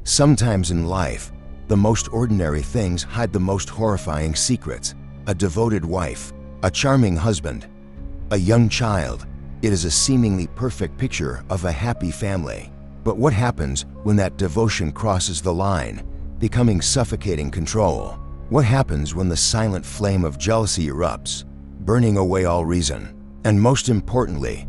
Sometimes in life, the most ordinary things hide the most horrifying secrets. A devoted wife, a charming husband, a young child. It is a seemingly perfect picture of a happy family. But what happens when that devotion crosses the line, becoming suffocating control? What happens when the silent flame of jealousy erupts, burning away all reason? And most importantly,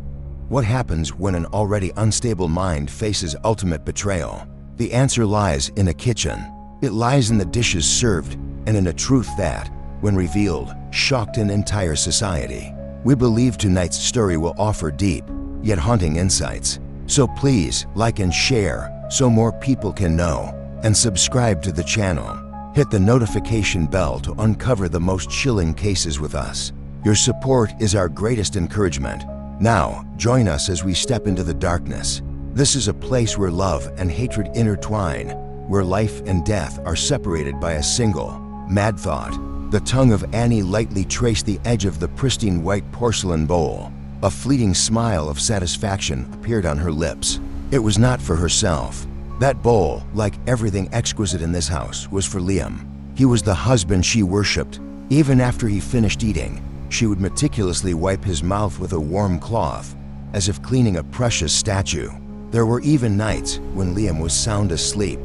what happens when an already unstable mind faces ultimate betrayal? The answer lies in a kitchen. It lies in the dishes served and in a truth that, when revealed, shocked an entire society. We believe tonight's story will offer deep, yet haunting insights. So please like and share so more people can know, and subscribe to the channel. Hit the notification bell to uncover the most chilling cases with us. Your support is our greatest encouragement. Now, join us as we step into the darkness. This is a place where love and hatred intertwine, where life and death are separated by a single, mad thought. The tongue of Annie lightly traced the edge of the pristine white porcelain bowl. A fleeting smile of satisfaction appeared on her lips. It was not for herself. That bowl, like everything exquisite in this house, was for Liam. He was the husband she worshipped. Even after he finished eating, she would meticulously wipe his mouth with a warm cloth, as if cleaning a precious statue. There were even nights when Liam was sound asleep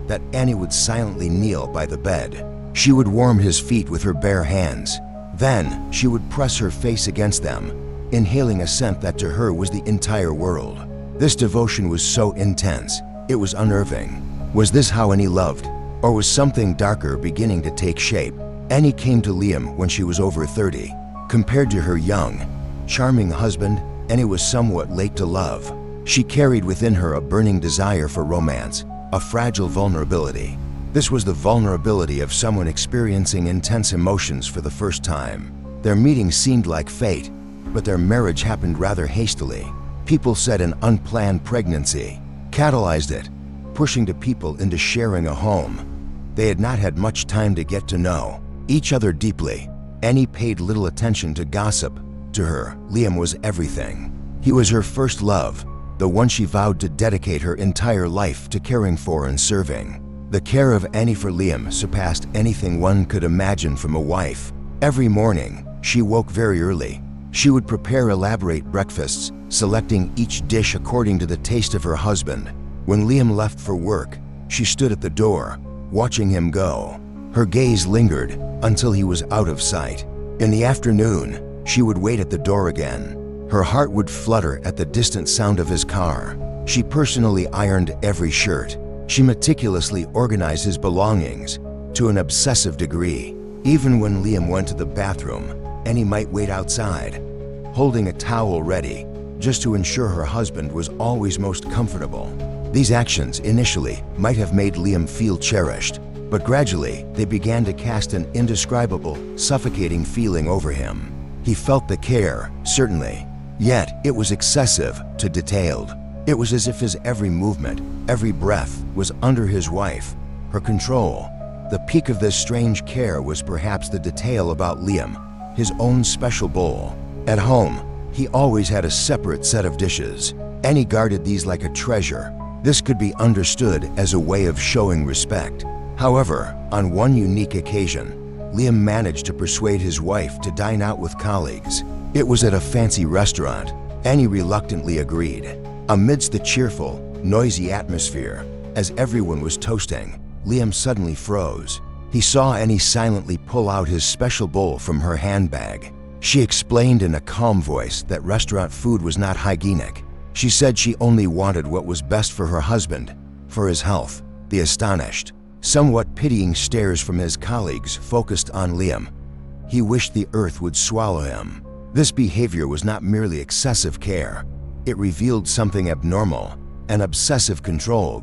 that Annie would silently kneel by the bed. She would warm his feet with her bare hands. Then she would press her face against them, inhaling a scent that to her was the entire world. This devotion was so intense, it was unnerving. Was this how Annie loved? Or was something darker beginning to take shape? Annie came to Liam when she was over 30. Compared to her young, charming husband, Annie was somewhat late to love. She carried within her a burning desire for romance, a fragile vulnerability. This was the vulnerability of someone experiencing intense emotions for the first time. Their meeting seemed like fate, but their marriage happened rather hastily. People said an unplanned pregnancy catalyzed it, pushing the people into sharing a home. They had not had much time to get to know each other deeply. Annie paid little attention to gossip. To her, Liam was everything. He was her first love, the one she vowed to dedicate her entire life to caring for and serving. The care of Annie for Liam surpassed anything one could imagine from a wife. Every morning, she woke very early. She would prepare elaborate breakfasts, selecting each dish according to the taste of her husband. When Liam left for work, she stood at the door, watching him go. Her gaze lingered until he was out of sight. In the afternoon, she would wait at the door again. Her heart would flutter at the distant sound of his car. She personally ironed every shirt. She meticulously organized his belongings to an obsessive degree. Even when Liam went to the bathroom, Annie might wait outside, holding a towel ready, just to ensure her husband was always most comfortable. These actions initially might have made Liam feel cherished, but gradually they began to cast an indescribable, suffocating feeling over him. He felt the care, certainly, yet it was excessive to detailed. It was as if his every movement, every breath was under his wife, her control. The peak of this strange care was perhaps the detail about Liam, his own special bowl. At home, he always had a separate set of dishes. Annie guarded these like a treasure. This could be understood as a way of showing respect. However, on one unique occasion, Liam managed to persuade his wife to dine out with colleagues. It was at a fancy restaurant. Annie reluctantly agreed. Amidst the cheerful, noisy atmosphere, as everyone was toasting, Liam suddenly froze. He saw Annie silently pull out his special bowl from her handbag. She explained in a calm voice that restaurant food was not hygienic. She said she only wanted what was best for her husband, for his health. The astonished, somewhat pitying stares from his colleagues focused on Liam. He wished the earth would swallow him. This behavior was not merely excessive care. It revealed something abnormal, an obsessive control,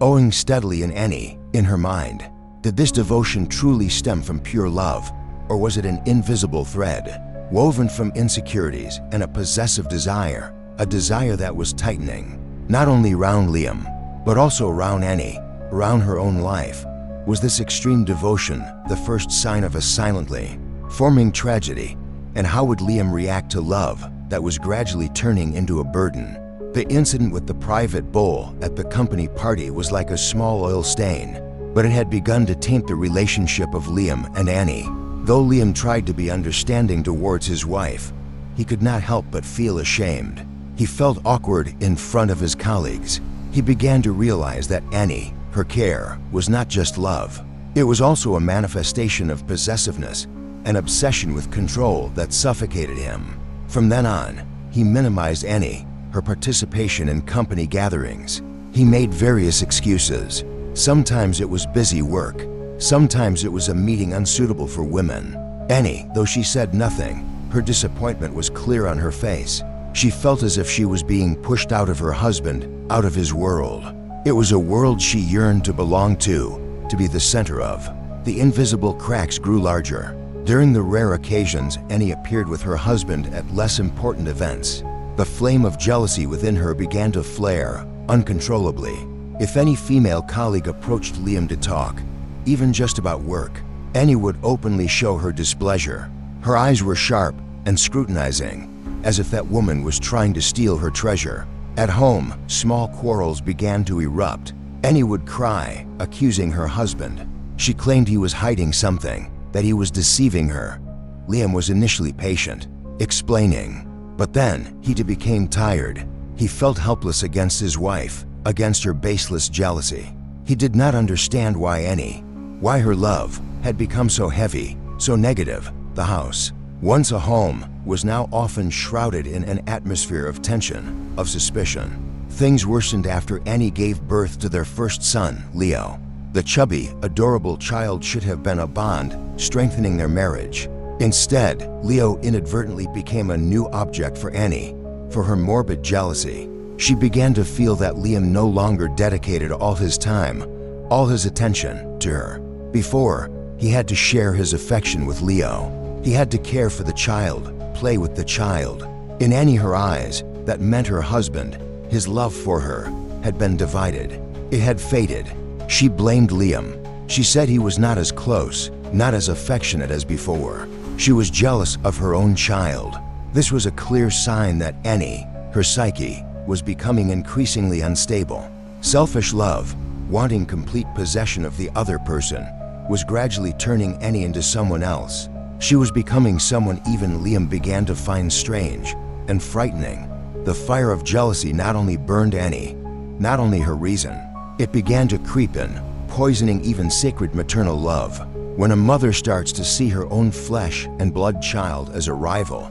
owing steadily in Annie, in her mind. Did this devotion truly stem from pure love, or was it an invisible thread, woven from insecurities and a possessive desire, a desire that was tightening, not only round Liam, but also round Annie, around her own life? Was this extreme devotion the first sign of a silently forming tragedy? And how would Liam react to love that was gradually turning into a burden? The incident with the private bowl at the company party was like a small oil stain, but it had begun to taint the relationship of Liam and Annie. Though Liam tried to be understanding towards his wife, he could not help but feel ashamed. He felt awkward in front of his colleagues. He began to realize that Annie, her care, was not just love. It was also a manifestation of possessiveness, an obsession with control that suffocated him. From then on, he minimized Annie, her participation in company gatherings. He made various excuses. Sometimes it was busy work. Sometimes it was a meeting unsuitable for women. Annie, though she said nothing, her disappointment was clear on her face. She felt as if she was being pushed out of her husband, out of his world. It was a world she yearned to belong to be the center of. The invisible cracks grew larger. During the rare occasions Annie appeared with her husband at less important events, the flame of jealousy within her began to flare uncontrollably. If any female colleague approached Liam to talk, even just about work, Annie would openly show her displeasure. Her eyes were sharp and scrutinizing, as if that woman was trying to steal her treasure. At home, small quarrels began to erupt. Annie would cry, accusing her husband. She claimed he was hiding something, that he was deceiving her. Liam was initially patient, explaining, but then he too became tired. He felt helpless against his wife, against her baseless jealousy. He did not understand why Annie, why her love, had become so heavy, so negative. The house, once a home, was now often shrouded in an atmosphere of tension, of suspicion. Things worsened after Annie gave birth to their first son, Leo. The chubby, adorable child should have been a bond, strengthening their marriage. Instead, Leo inadvertently became a new object for Annie. For her morbid jealousy, she began to feel that Liam no longer dedicated all his time, all his attention, to her. Before, he had to share his affection with Leo. He had to care for the child, play with the child. In Annie, her eyes, that meant her husband, his love for her, had been divided. It had faded. She blamed Liam. She said he was not as close, not as affectionate as before. She was jealous of her own child. This was a clear sign that Annie, her psyche, was becoming increasingly unstable. Selfish love, wanting complete possession of the other person, was gradually turning Annie into someone else. She was becoming someone even Liam began to find strange and frightening. The fire of jealousy not only burned Annie, not only her reason, it began to creep in, poisoning even sacred maternal love. When a mother starts to see her own flesh and blood child as a rival,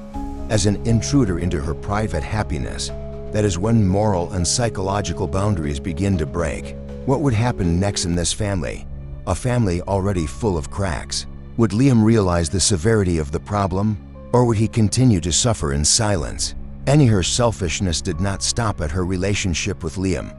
as an intruder into her private happiness, that is when moral and psychological boundaries begin to break. What would happen next in this family? A family already full of cracks. Would Liam realize the severity of the problem, or would he continue to suffer in silence? Annie, her selfishness did not stop at her relationship with Liam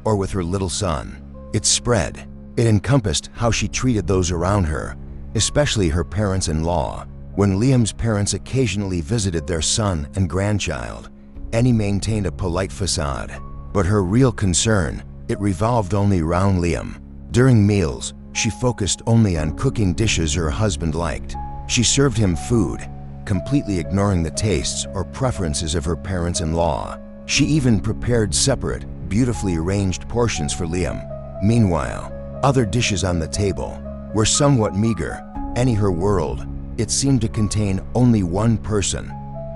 or with her little son. It spread. It encompassed how she treated those around her, especially her parents-in-law. When Liam's parents occasionally visited their son and grandchild, Annie maintained a polite facade, but her real concern, it revolved only around Liam. During meals, she focused only on cooking dishes her husband liked. She served him food, completely ignoring the tastes or preferences of her parents-in-law. She even prepared separate, beautifully arranged portions for Liam. Meanwhile, other dishes on the table were somewhat meager. Annie, her world, it seemed to contain only one person.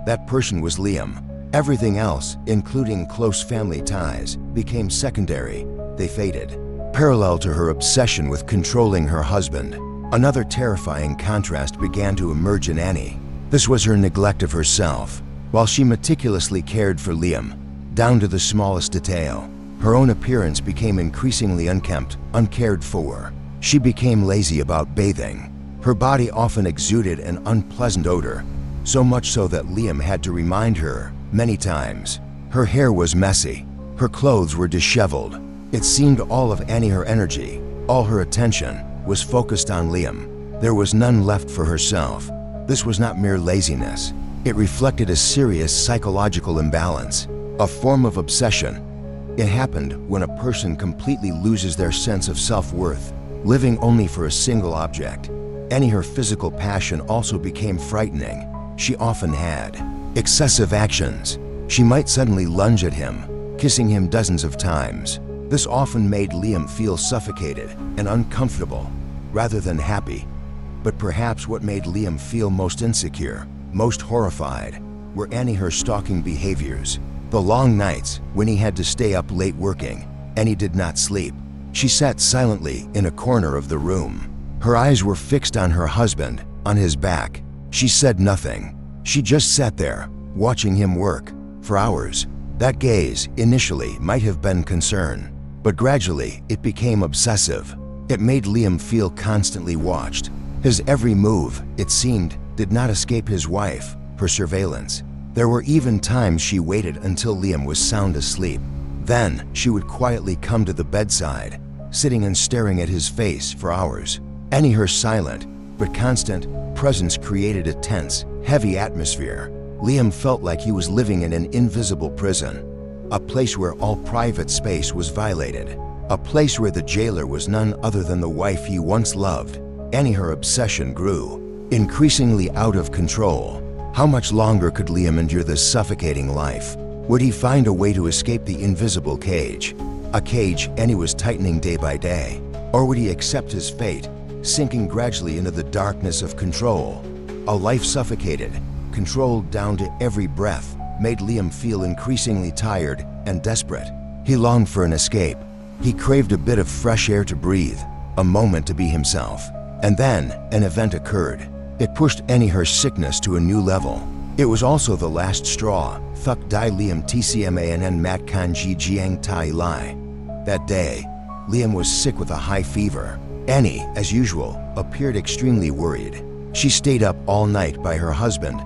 That person was Liam. Everything else, including close family ties, became secondary. They faded. Parallel to her obsession with controlling her husband, another terrifying contrast began to emerge in Annie. This was her neglect of herself. While she meticulously cared for Liam, down to the smallest detail, her own appearance became increasingly unkempt, uncared for. She became lazy about bathing. Her body often exuded an unpleasant odor, so much so that Liam had to remind her many times. Her hair was messy. Her clothes were disheveled. It seemed all of Annie, her energy, all her attention, was focused on Liam. There was none left for herself. This was not mere laziness. It reflected a serious psychological imbalance, a form of obsession. It happened when a person completely loses their sense of self-worth, living only for a single object. Annie, her physical passion also became frightening. She often had excessive actions. She might suddenly lunge at him, kissing him dozens of times. This often made Liam feel suffocated and uncomfortable, rather than happy. But perhaps what made Liam feel most insecure, most horrified, were her stalking behaviors. The long nights when he had to stay up late working, and he did not sleep. She sat silently in a corner of the room. Her eyes were fixed on her husband, on his back. She said nothing. She just sat there, watching him work, for hours. That gaze, initially, might have been concern, but gradually it became obsessive. It made Liam feel constantly watched. His every move, it seemed, did not escape his wife, her surveillance. There were even times she waited until Liam was sound asleep. Then she would quietly come to the bedside, sitting and staring at his face for hours. Her silent but constant presence created a tense, heavy atmosphere. Liam felt like he was living in an invisible prison, a place where all private space was violated, a place where the jailer was none other than the wife he once loved. Her obsession grew, increasingly out of control. How much longer could Liam endure this suffocating life? Would he find a way to escape the invisible cage? A cage Annie was tightening day by day. Or would he accept his fate, sinking gradually into the darkness of control? A life suffocated, controlled down to every breath, made Liam feel increasingly tired and desperate. He longed for an escape. He craved a bit of fresh air to breathe, a moment to be himself. And then an event occurred. It pushed her sickness to a new level. It was also the last straw. Thuk Dai Liam Tcman Mat Kanji Jiang Tai Lai. That day, Liam was sick with a high fever. Annie, as usual, appeared extremely worried. She stayed up all night by her husband,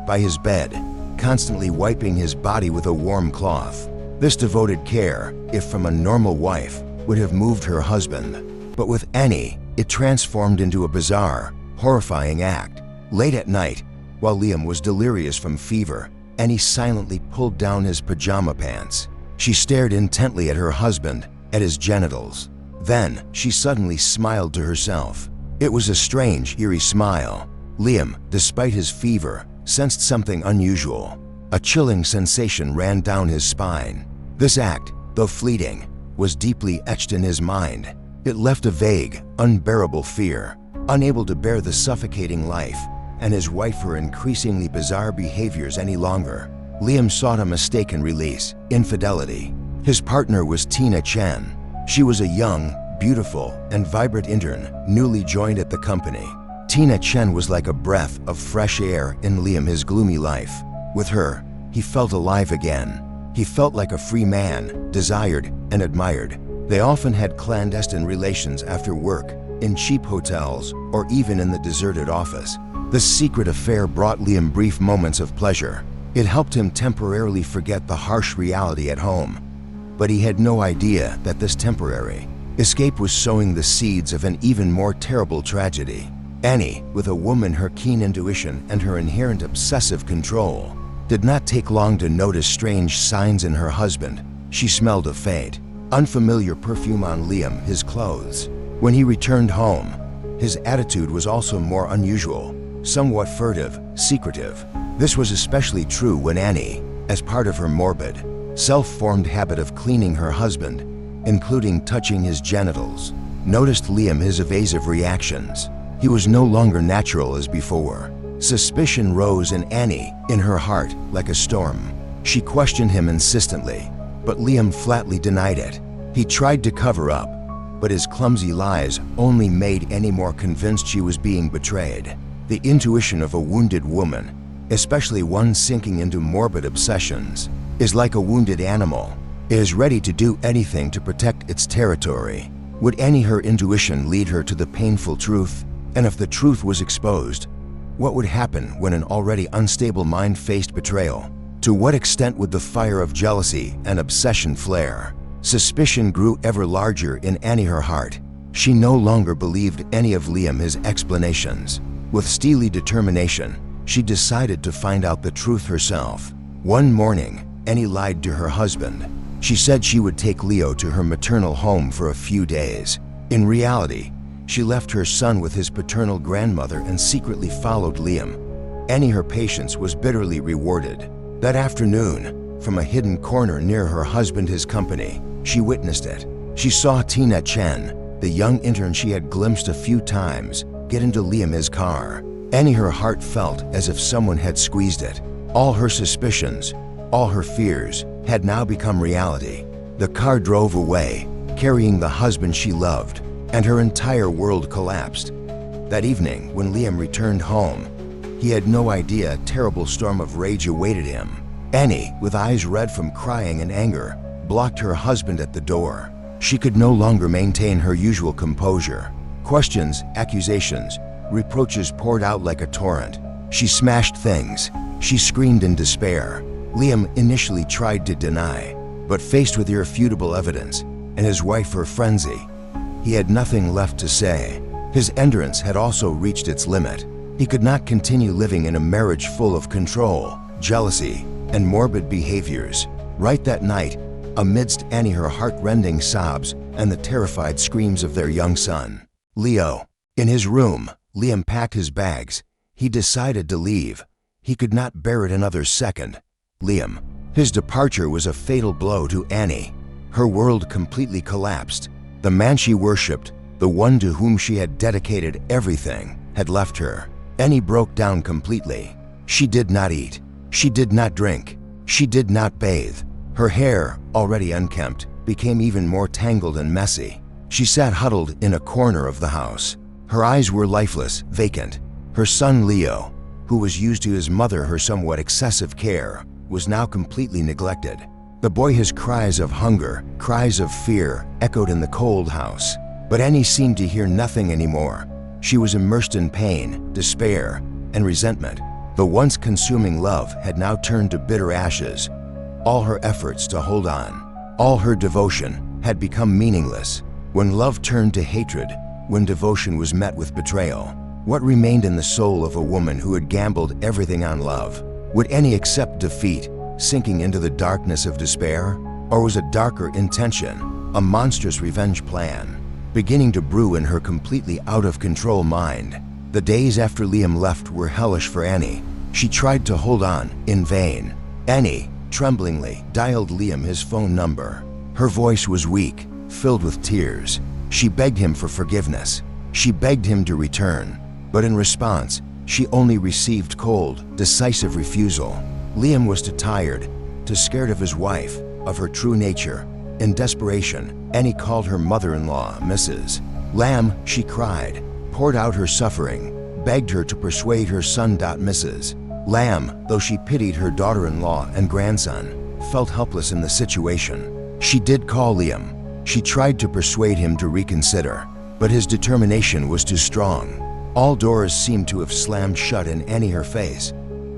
by his bed, constantly wiping his body with a warm cloth. This devoted care, if from a normal wife, would have moved her husband. But with Annie, it transformed into a bizarre, horrifying act. Late at night, while Liam was delirious from fever, Annie silently pulled down his pajama pants. She stared intently at her husband, at his genitals. Then, she suddenly smiled to herself. It was a strange, eerie smile. Liam, despite his fever, sensed something unusual. A chilling sensation ran down his spine. This act, though fleeting, was deeply etched in his mind. It left a vague, unbearable fear. Unable to bear the suffocating life and his wife her increasingly bizarre behaviors any longer, Liam sought a mistaken release: infidelity. His partner was Tina Chen. She was a young, beautiful, and vibrant intern, newly joined at the company. Tina Chen was like a breath of fresh air in Liam's gloomy life. With her, he felt alive again. He felt like a free man, desired and admired. They often had clandestine relations after work, in cheap hotels, or even in the deserted office. This secret affair brought Liam brief moments of pleasure. It helped him temporarily forget the harsh reality at home. But he had no idea that this temporary escape was sowing the seeds of an even more terrible tragedy. Annie, with a woman her keen intuition and her inherent obsessive control, did not take long to notice strange signs in her husband. She smelled a faint, unfamiliar perfume on Liam, his clothes. When he returned home, his attitude was also more unusual, somewhat furtive, secretive. This was especially true when Annie, as part of her morbid, self-formed habit of cleaning her husband, including touching his genitals, noticed his evasive reactions. He was no longer natural as before. Suspicion rose in Annie, in her heart, like a storm. She questioned him insistently, but Liam flatly denied it. He tried to cover up, but his clumsy lies only made Annie more convinced she was being betrayed. The intuition of a wounded woman, especially one sinking into morbid obsessions, is like a wounded animal. It is ready to do anything to protect its territory. Would her intuition lead her to the painful truth? And if the truth was exposed, what would happen when an already unstable mind faced betrayal? To what extent would the fire of jealousy and obsession flare? Suspicion grew ever larger in her heart. She no longer believed any of Liam's explanations. With steely determination, she decided to find out the truth herself. One morning, Annie lied to her husband. She said she would take Leo to her maternal home for a few days. In reality, she left her son with his paternal grandmother and secretly followed Liam. Her patience was bitterly rewarded. That afternoon, from a hidden corner near her husband his company. She witnessed it. She saw Tina Chen, the young intern she had glimpsed a few times, get into Liam's car. Annie, her heart felt as if someone had squeezed it. All her suspicions, all her fears, had now become reality. The car drove away, carrying the husband she loved, and her entire world collapsed. That evening, when Liam returned home, he had no idea a terrible storm of rage awaited him. Annie, with eyes red from crying and anger, blocked her husband at the door. She could no longer maintain her usual composure. Questions, accusations, reproaches poured out like a torrent. She smashed things. She screamed in despair. Liam initially tried to deny, but faced with irrefutable evidence and his wife her frenzy, he had nothing left to say. His endurance had also reached its limit. He could not continue living in a marriage full of control, jealousy, and morbid behaviors. Right that night, amidst Annie her heart-rending sobs and the terrified screams of their young son, Leo. In his room, Liam packed his bags. He decided to leave. He could not bear it another second. Liam. His departure was a fatal blow to Annie. Her world completely collapsed. The man she worshipped, the one to whom she had dedicated everything, had left her. Annie broke down completely. She did not eat. She did not drink. She did not bathe. Her hair, already unkempt, became even more tangled and messy. She sat huddled in a corner of the house. Her eyes were lifeless, vacant. Her son Leo, who was used to his mother her somewhat excessive care, was now completely neglected. The boy, his cries of hunger, cries of fear, echoed in the cold house. But Annie seemed to hear nothing anymore. She was immersed in pain, despair, and resentment. The once consuming love had now turned to bitter ashes. All her efforts to hold on, all her devotion, had become meaningless. When love turned to hatred, when devotion was met with betrayal, what remained in the soul of a woman who had gambled everything on love? Would Annie accept defeat, sinking into the darkness of despair? Or was a darker intention, a monstrous revenge plan, beginning to brew in her completely out-of-control mind? The days after Liam left were hellish for Annie. She tried to hold on, in vain. Annie, tremblingly, dialed Liam his phone number. Her voice was weak, filled with tears. She begged him for forgiveness. She begged him to return. But in response, she only received cold, decisive refusal. Liam was too tired, too scared of his wife, of her true nature. In desperation, Annie called her mother-in-law Mrs. Lamb. She cried, poured out her suffering, begged her to persuade her son. Mrs. Lamb, though she pitied her daughter-in-law and grandson, felt helpless in the situation. She did call Liam. She tried to persuade him to reconsider, but his determination was too strong. All doors seemed to have slammed shut in Annie her face.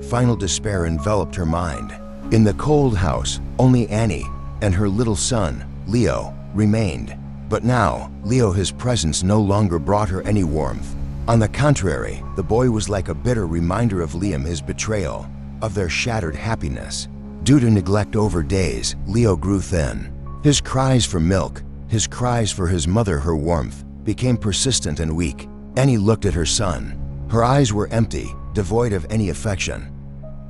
Final despair enveloped her mind. In the cold house, only Annie and her little son, Leo, remained. But now, Leo, his presence no longer brought her any warmth. On the contrary, the boy was like a bitter reminder of Liam, his betrayal, of their shattered happiness. Due to neglect over days, Leo grew thin. His cries for milk, his cries for his mother, her warmth, became persistent and weak. Annie looked at her son. Her eyes were empty, devoid of any affection.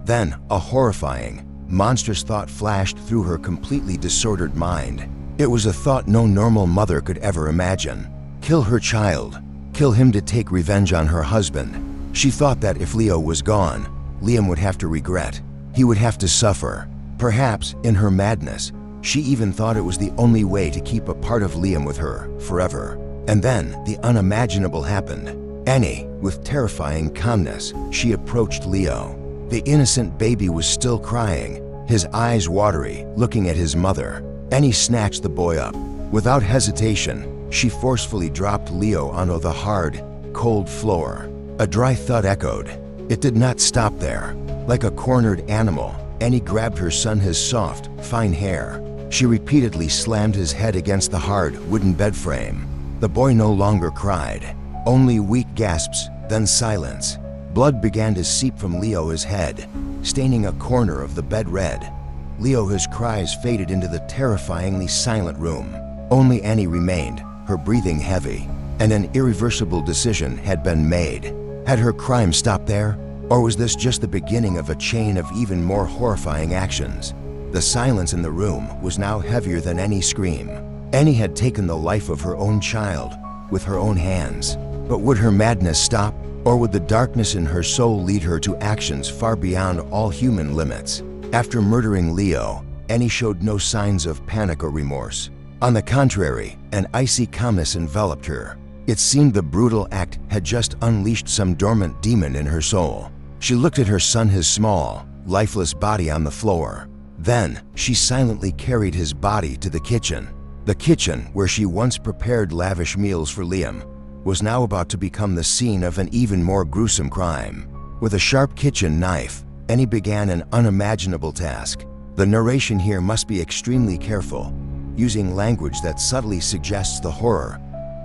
Then, a horrifying, monstrous thought flashed through her completely disordered mind. It was a thought no normal mother could ever imagine. Kill her child. Kill him to take revenge on her husband. She thought that if Leo was gone, Liam would have to regret. He would have to suffer. Perhaps, in her madness, she even thought it was the only way to keep a part of Liam with her forever. And then, the unimaginable happened. Annie, with terrifying calmness, she approached Leo. The innocent baby was still crying, his eyes watery, looking at his mother. Annie snatched the boy up. Without hesitation, she forcefully dropped Leo onto the hard, cold floor. A dry thud echoed. It did not stop there. Like a cornered animal, Annie grabbed her son, his soft, fine hair. She repeatedly slammed his head against the hard, wooden bed frame. The boy no longer cried. Only weak gasps, then silence. Blood began to seep from Leo's head, staining a corner of the bed red. Leo, his cries faded into the terrifyingly silent room. Only Annie remained, her breathing heavy, and an irreversible decision had been made. Had her crime stopped there? Or was this just the beginning of a chain of even more horrifying actions? The silence in the room was now heavier than any scream. Annie had taken the life of her own child with her own hands. But would her madness stop, or would the darkness in her soul lead her to actions far beyond all human limits? After murdering Leo, Annie showed no signs of panic or remorse. On the contrary, an icy calmness enveloped her. It seemed the brutal act had just unleashed some dormant demon in her soul. She looked at her son, his small, lifeless body on the floor. Then, she silently carried his body to the kitchen. The kitchen, where she once prepared lavish meals for Liam, was now about to become the scene of an even more gruesome crime. With a sharp kitchen knife, Annie began an unimaginable task. The narration here must be extremely careful, using language that subtly suggests the horror,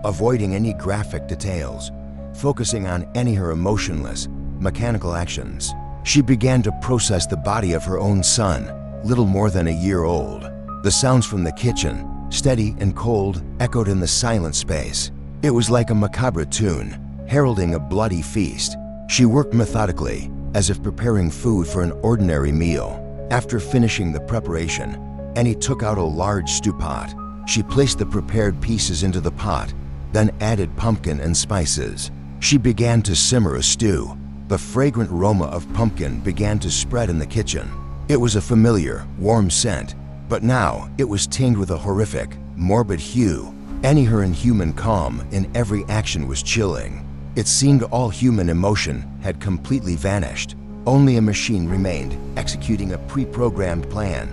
avoiding any graphic details, focusing on any her emotionless, mechanical actions. She began to process the body of her own son, little more than a year old. The sounds from the kitchen, steady and cold, echoed in the silent space. It was like a macabre tune, heralding a bloody feast. She worked methodically, as if preparing food for an ordinary meal. After finishing the preparation, Annie took out a large stew pot. She placed the prepared pieces into the pot, then added pumpkin and spices. She began to simmer a stew. The fragrant aroma of pumpkin began to spread in the kitchen. It was a familiar, warm scent, but now it was tinged with a horrific, morbid hue. Annie, her inhuman calm in every action, was chilling. It seemed all human emotion had completely vanished. Only a machine remained, executing a pre-programmed plan.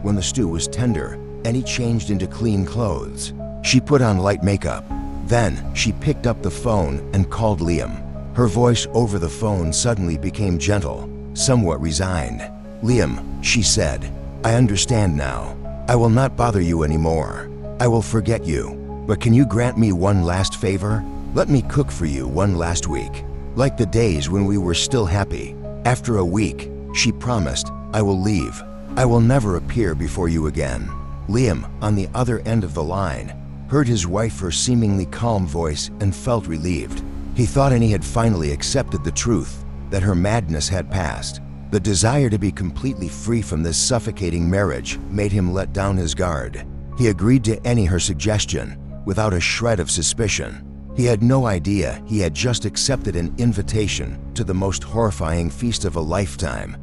When the stew was tender, Annie changed into clean clothes. She put on light makeup. Then, she picked up the phone and called Liam. Her voice over the phone suddenly became gentle, somewhat resigned. "Liam," she said, "I understand now. I will not bother you anymore. I will forget you. But can you grant me one last favor? Let me cook for you one last week, like the days when we were still happy. After a week," she promised, "I will leave. I will never appear before you again." Liam, on the other end of the line, heard his wife, her seemingly calm voice, and felt relieved. He thought Annie had finally accepted the truth, that her madness had passed. The desire to be completely free from this suffocating marriage made him let down his guard. He agreed to Annie, her suggestion, without a shred of suspicion. He had no idea he had just accepted an invitation to the most horrifying feast of a lifetime.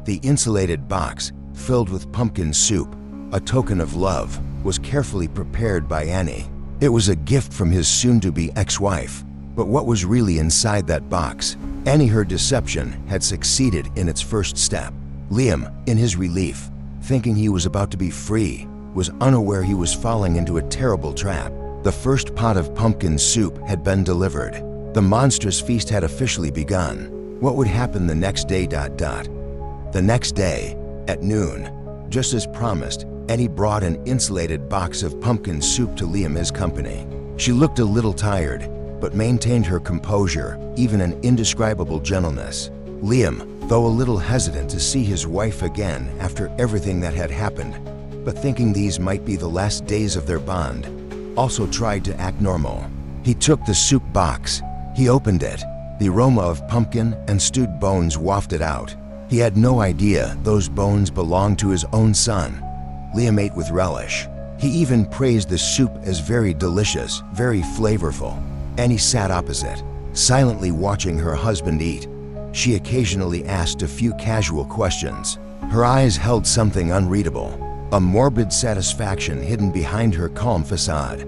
The insulated box, filled with pumpkin soup, a token of love, was carefully prepared by Annie. It was a gift from his soon-to-be ex-wife. But what was really inside that box? Annie, her deception, had succeeded in its first step. Liam, in his relief, thinking he was about to be free, was unaware he was falling into a terrible trap. The first pot of pumpkin soup had been delivered. The monstrous feast had officially begun. What would happen the next day? The next day, at noon, just as promised, Annie brought an insulated box of pumpkin soup to Liam, his company. She looked a little tired, but maintained her composure, even an indescribable gentleness. Liam, though a little hesitant to see his wife again after everything that had happened, but thinking these might be the last days of their bond, also tried to act normal. He took the soup box. He opened it. The aroma of pumpkin and stewed bones wafted out. He had no idea those bones belonged to his own son. Liam ate with relish. He even praised the soup as very delicious, very flavorful. Annie sat opposite, silently watching her husband eat. She occasionally asked a few casual questions. Her eyes held something unreadable, a morbid satisfaction hidden behind her calm facade.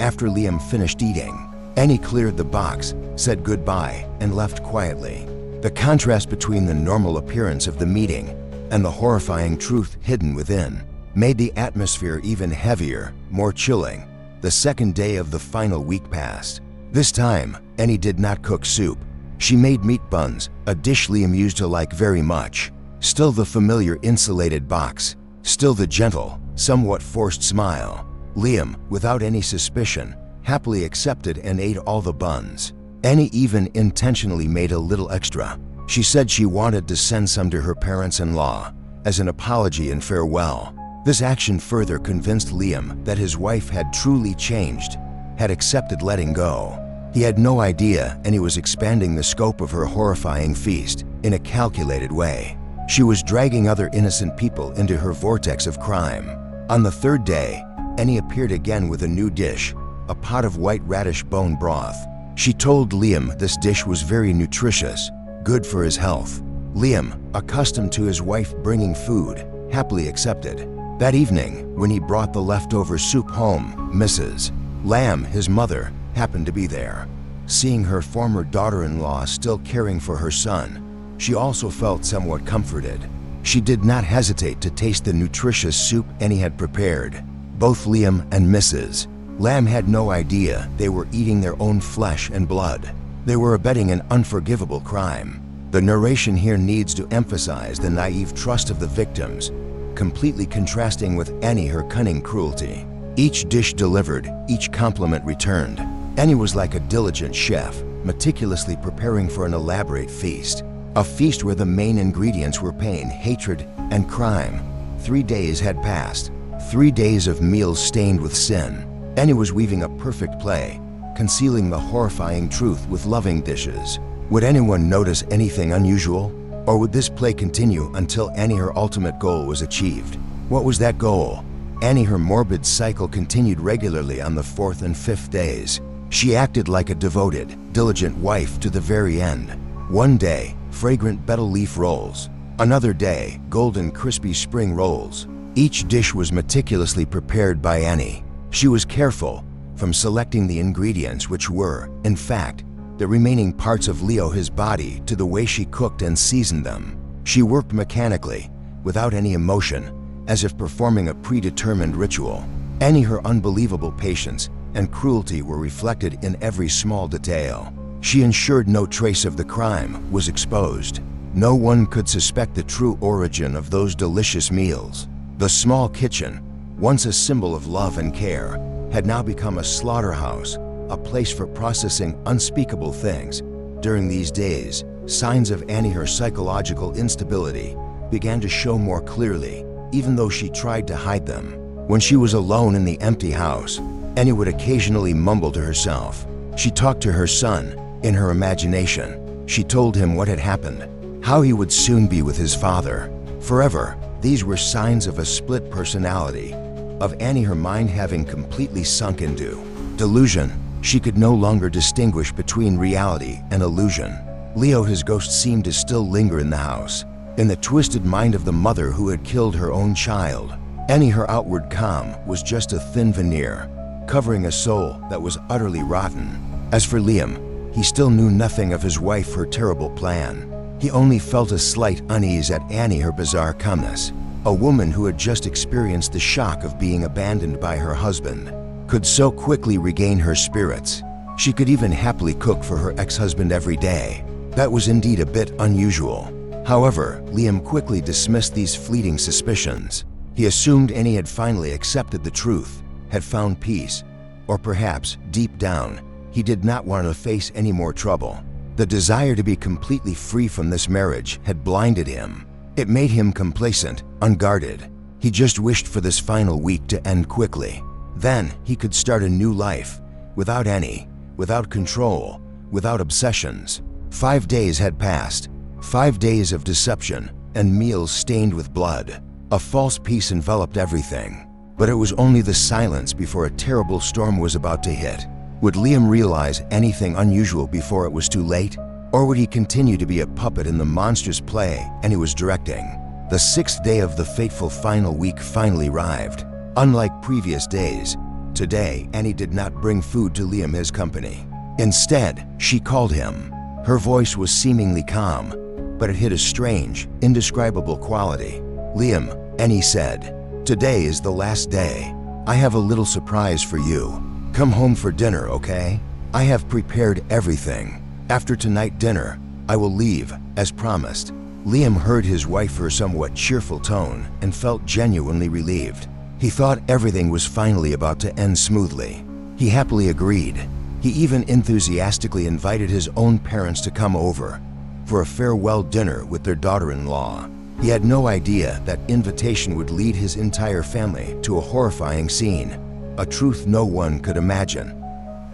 After Liam finished eating, Annie cleared the box, said goodbye, and left quietly. The contrast between the normal appearance of the meeting and the horrifying truth hidden within made the atmosphere even heavier, more chilling. The second day of the final week passed. This time, Annie did not cook soup. She made meat buns, a dish Liam used to like very much. Still the familiar insulated box. Still the gentle, somewhat forced smile. Liam, without any suspicion, happily accepted and ate all the buns. Annie even intentionally made a little extra. She said she wanted to send some to her parents-in-law, as an apology and farewell. This action further convinced Liam that his wife had truly changed, had accepted letting go. He had no idea Annie was expanding the scope of her horrifying feast in a calculated way. She was dragging other innocent people into her vortex of crime. On the third day, Annie appeared again with a new dish, a pot of white radish bone broth. She told Liam this dish was very nutritious, good for his health. Liam, accustomed to his wife bringing food, happily accepted. That evening, when he brought the leftover soup home, Mrs. Lamb, his mother, happened to be there. Seeing her former daughter-in-law still caring for her son, she also felt somewhat comforted. She did not hesitate to taste the nutritious soup Annie had prepared. Both Liam and Mrs. Lamb had no idea they were eating their own flesh and blood. They were abetting an unforgivable crime. The narration here needs to emphasize the naive trust of the victims, completely contrasting with Annie her cunning cruelty. Each dish delivered, each compliment returned. Annie was like a diligent chef, meticulously preparing for an elaborate feast. A feast where the main ingredients were pain, hatred, and crime. 3 days had passed, 3 days of meals stained with sin. Annie was weaving a perfect play, concealing the horrifying truth with loving dishes. Would anyone notice anything unusual? Or would this play continue until Annie her ultimate goal was achieved? What was that goal? Annie her morbid cycle continued regularly on the 4th and 5th days. She acted like a devoted, diligent wife to the very end. One day, fragrant betel leaf rolls. Another day, golden crispy spring rolls. Each dish was meticulously prepared by Annie. She was careful, from selecting the ingredients which were, in fact, the remaining parts of Leo his body to the way she cooked and seasoned them. She worked mechanically, without any emotion, as if performing a predetermined ritual. Annie her unbelievable patience and cruelty were reflected in every small detail. She ensured no trace of the crime was exposed. No one could suspect the true origin of those delicious meals. The small kitchen, once a symbol of love and care, had now become a slaughterhouse, a place for processing unspeakable things. During these days, signs of Annie her psychological instability began to show more clearly, even though she tried to hide them. When she was alone in the empty house, Annie would occasionally mumble to herself. She talked to her son, in her imagination. She told him what had happened, how he would soon be with his father, forever. These were signs of a split personality, of Annie her mind having completely sunk into delusion. She could no longer distinguish between reality and illusion. Leo his ghost seemed to still linger in the house, in the twisted mind of the mother who had killed her own child. Annie her outward calm was just a thin veneer, covering a soul that was utterly rotten. As for Liam, he still knew nothing of his wife her terrible plan. He only felt a slight unease at Annie her bizarre calmness. A woman who had just experienced the shock of being abandoned by her husband could so quickly regain her spirits. She could even happily cook for her ex-husband every day. That was indeed a bit unusual. However, Liam quickly dismissed these fleeting suspicions. He assumed Annie had finally accepted the truth, had found peace, or perhaps, deep down, he did not want to face any more trouble. The desire to be completely free from this marriage had blinded him. It made him complacent, unguarded. He just wished for this final week to end quickly. Then he could start a new life, without Annie, without control, without obsessions. 5 days had passed, 5 days of deception and meals stained with blood. A false peace enveloped everything. But it was only the silence before a terrible storm was about to hit. Would Liam realize anything unusual before it was too late? Or would he continue to be a puppet in the monstrous play Annie was directing? The 6th day of the fateful final week finally arrived. Unlike previous days, today Annie did not bring food to Liam his company. Instead, she called him. Her voice was seemingly calm, but it hid a strange, indescribable quality. "Liam," Annie said, "today is the last day. I have a little surprise for you. Come home for dinner, okay? I have prepared everything. After tonight dinner, I will leave, as promised." Liam heard his wife her somewhat cheerful tone and felt genuinely relieved. He thought everything was finally about to end smoothly. He happily agreed. He even enthusiastically invited his own parents to come over for a farewell dinner with their daughter-in-law. He had no idea that invitation would lead his entire family to a horrifying scene, a truth no one could imagine.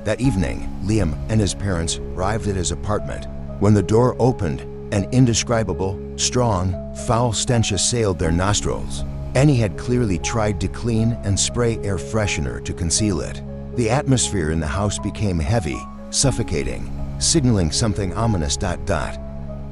That evening, Liam and his parents arrived at his apartment. When the door opened, An indescribable, strong, foul stench assailed their nostrils. Annie had clearly tried to clean and spray air freshener to conceal it. The atmosphere in the house became heavy, suffocating, signaling something ominous.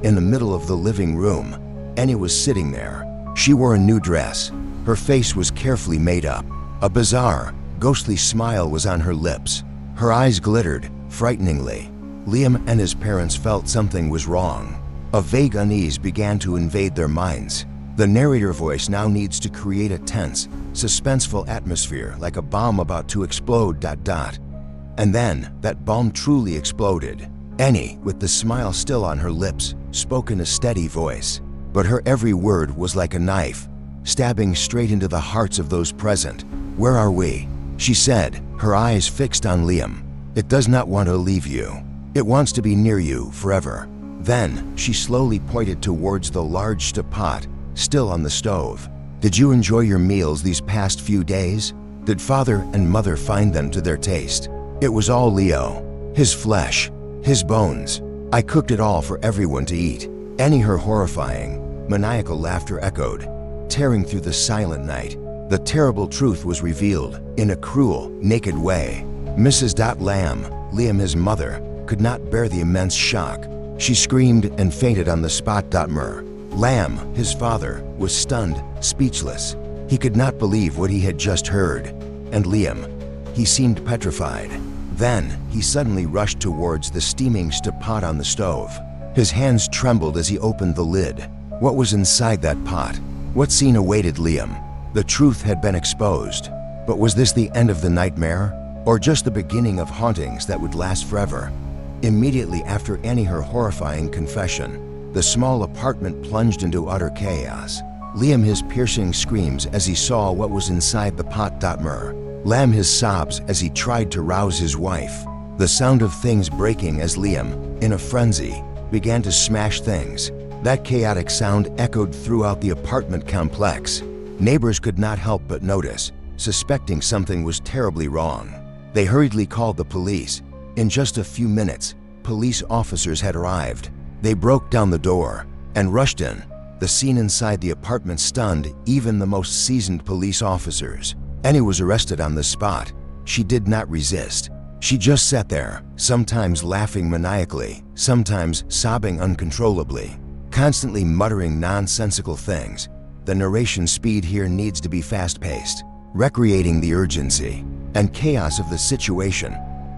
In the middle of the living room, Annie was sitting there. She wore a new dress. Her face was carefully made up. A bizarre, ghostly smile was on her lips. Her eyes glittered, frighteningly. Liam and his parents felt something was wrong. A vague unease began to invade their minds. The narrator voice now needs to create a tense, suspenseful atmosphere like a bomb about to explode. And then, that bomb truly exploded. Annie, with the smile still on her lips, spoke in a steady voice. But her every word was like a knife, stabbing straight into the hearts of those present. "Where are we?" she said, her eyes fixed on Liam. "It does not want to leave you. It wants to be near you forever." Then, she slowly pointed towards the large pot, still on the stove. "Did you enjoy your meals these past few days? Did father and mother find them to their taste? It was all Leo. His flesh, his bones. I cooked it all for everyone to eat." Annie, her horrifying, maniacal laughter echoed, tearing through the silent night. The terrible truth was revealed in a cruel, naked way. Mrs. Lamb, Liam, his mother, could not bear the immense shock. She screamed and fainted on the spot. Lamb, his father, was stunned, speechless. He could not believe what he had just heard. And Liam, he seemed petrified. Then, he suddenly rushed towards the steaming pot on the stove. His hands trembled as he opened the lid. What was inside that pot? What scene awaited Liam? The truth had been exposed. But was this the end of the nightmare? Or just the beginning of hauntings that would last forever? Immediately after Annie, her horrifying confession, the small apartment plunged into utter chaos. Liam, his piercing screams as he saw what was inside the pot. Lamb, his sobs as he tried to rouse his wife. The sound of things breaking as Liam, in a frenzy, began to smash things. That chaotic sound echoed throughout the apartment complex. Neighbors could not help but notice, suspecting something was terribly wrong. They hurriedly called the police. In just a few minutes, police officers had arrived. They broke down the door and rushed in. The scene inside the apartment stunned even the most seasoned police officers. Annie was arrested on the spot. She did not resist. She just sat there, sometimes laughing maniacally, sometimes sobbing uncontrollably, constantly muttering nonsensical things. The narration speed here needs to be fast-paced, recreating the urgency and chaos of the situation.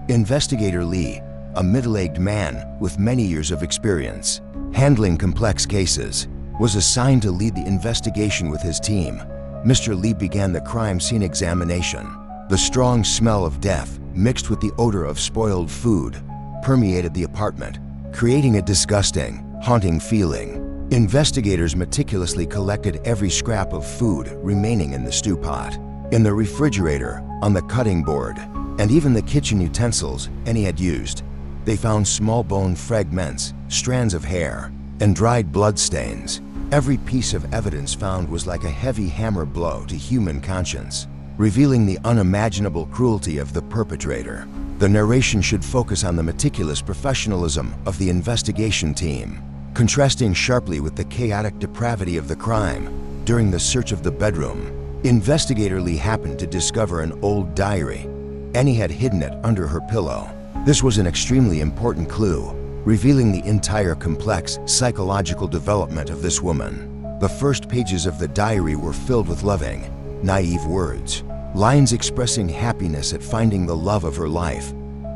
Investigator Lee, a middle-aged man with many years of experience handling complex cases, was assigned to lead the investigation with his team. Mr. Lee began the crime scene examination. The strong smell of death, mixed with the odor of spoiled food, permeated the apartment, creating a disgusting, haunting feeling. Investigators meticulously collected every scrap of food remaining in the stew pot, in the refrigerator, on the cutting board, and even the kitchen utensils Annie had used. They found small bone fragments, strands of hair, and dried blood stains. Every piece of evidence found was like a heavy hammer blow to human conscience, revealing the unimaginable cruelty of the perpetrator. The narration should focus on the meticulous professionalism of the investigation team, contrasting sharply with the chaotic depravity of the crime. During the search of the bedroom, Investigator Lee happened to discover an old diary. Annie had hidden it under her pillow. This was an extremely important clue, revealing the entire complex psychological development of this woman. The first pages of the diary were filled with loving, naive words, lines expressing happiness at finding the love of her life.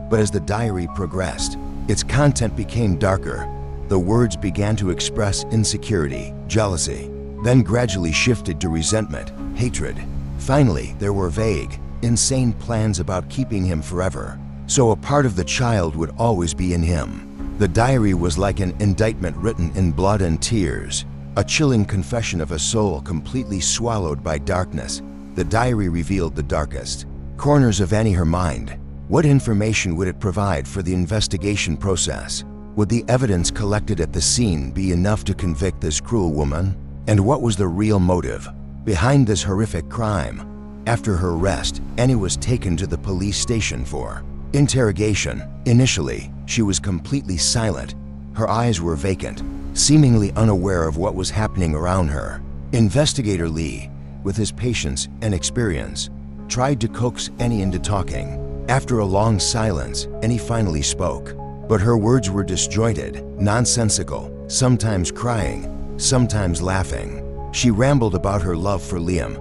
But as the diary progressed, its content became darker. The words began to express insecurity, jealousy, then gradually shifted to resentment, hatred. Finally, there were vague, insane plans about keeping him forever, so a part of the child would always be in him. The diary was like an indictment written in blood and tears, a chilling confession of a soul completely swallowed by darkness. The diary revealed the darkest corners of Annie, her mind. What information would it provide for the investigation process? Would the evidence collected at the scene be enough to convict this cruel woman? And what was the real motive behind this horrific crime? After her arrest, Annie was taken to the police station for interrogation. Initially, she was completely silent. Her eyes were vacant, seemingly unaware of what was happening around her. Investigator Lee, with his patience and experience, tried to coax Annie into talking. After a long silence, Annie finally spoke, but her words were disjointed, nonsensical, sometimes crying, sometimes laughing. She rambled about her love for Liam,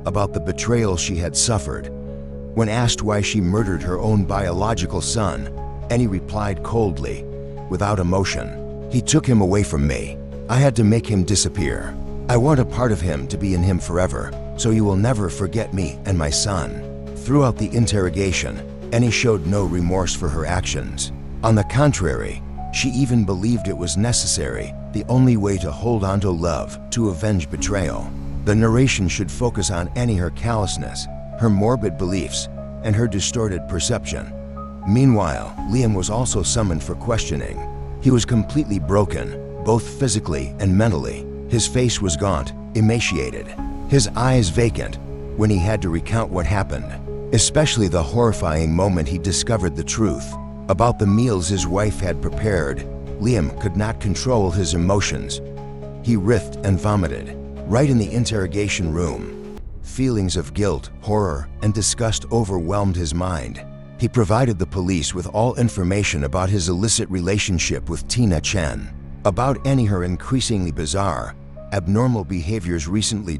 about the betrayal she had suffered. When asked why she murdered her own biological son, Annie replied coldly, without emotion, "He took him away from me. I had to make him disappear. I want a part of him to be in him forever, so you will never forget me and my son." Throughout the interrogation, Annie showed no remorse for her actions. On the contrary, she even believed it was necessary, the only way to hold on to love, to avenge betrayal. The narration should focus on Annie, her callousness, her morbid beliefs, and her distorted perception. Meanwhile, Liam was also summoned for questioning. He was completely broken, both physically and mentally. His face was gaunt, emaciated, his eyes vacant when he had to recount what happened, especially the horrifying moment he discovered the truth about the meals his wife had prepared. Liam could not control his emotions. He writhed and vomited, right in the interrogation room. Feelings of guilt, horror, and disgust overwhelmed his mind. He provided the police with all information about his illicit relationship with Tina Chen, about Annie, her increasingly bizarre, abnormal behaviors recently.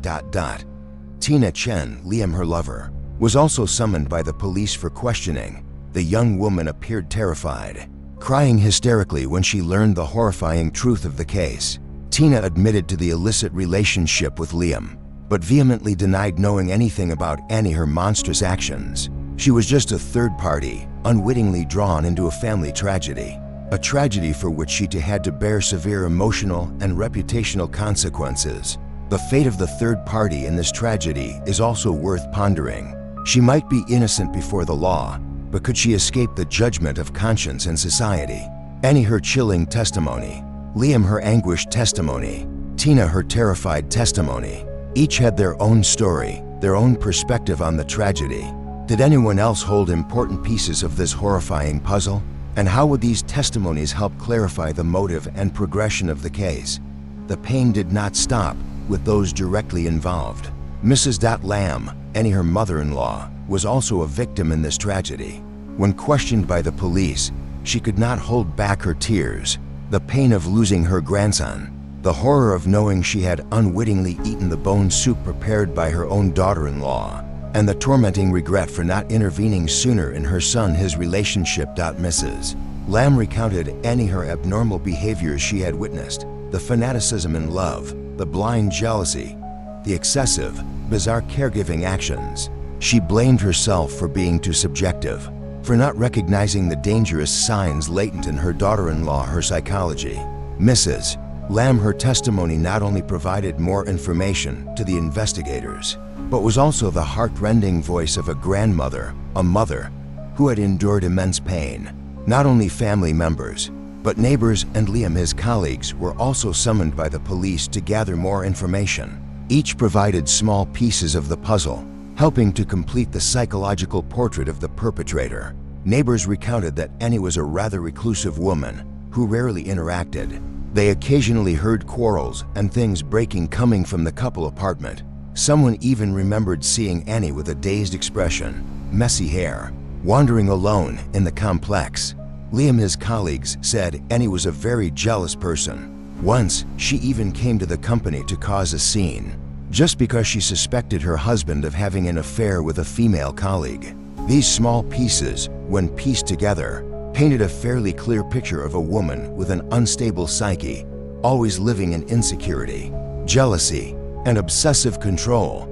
Tina Chen, Liam, her lover, was also summoned by the police for questioning. The young woman appeared terrified, crying hysterically when she learned the horrifying truth of the case. Tina admitted to the illicit relationship with Liam, but vehemently denied knowing anything about Annie, her monstrous actions. She was just a third party, unwittingly drawn into a family tragedy, a tragedy for which she had to bear severe emotional and reputational consequences. The fate of the third party in this tragedy is also worth pondering. She might be innocent before the law, but could she escape the judgment of conscience and society? Annie, her chilling testimony. Liam, her anguished testimony. Tina, her terrified testimony. Each had their own story, their own perspective on the tragedy. Did anyone else hold important pieces of this horrifying puzzle? And how would these testimonies help clarify the motive and progression of the case? The pain did not stop with those directly involved. Mrs. Lamb, Annie, her mother-in-law, was also a victim in this tragedy. When questioned by the police, she could not hold back her tears. The pain of losing her grandson, the horror of knowing she had unwittingly eaten the bone soup prepared by her own daughter-in-law, and the tormenting regret for not intervening sooner in her son, his relationship. Mrs. Lamb recounted Annie, her abnormal behaviors she had witnessed, the fanaticism in love, the blind jealousy, the excessive, bizarre caregiving actions. She blamed herself for being too subjective, for not recognizing the dangerous signs latent in her daughter-in-law, her psychology. Mrs. Lamb, her testimony not only provided more information to the investigators, but was also the heart-rending voice of a grandmother, a mother, who had endured immense pain. Not only family members, but neighbors and Liam, his colleagues, were also summoned by the police to gather more information. Each provided small pieces of the puzzle, helping to complete the psychological portrait of the perpetrator. Neighbors recounted that Annie was a rather reclusive woman who rarely interacted. They occasionally heard quarrels and things breaking coming from the couple apartment. Someone even remembered seeing Annie with a dazed expression, messy hair, wandering alone in the complex. Liam, his colleagues, said Annie was a very jealous person. Once, she even came to the company to cause a scene, just because she suspected her husband of having an affair with a female colleague. These small pieces, when pieced together, painted a fairly clear picture of a woman with an unstable psyche, always living in insecurity, jealousy, and obsessive control.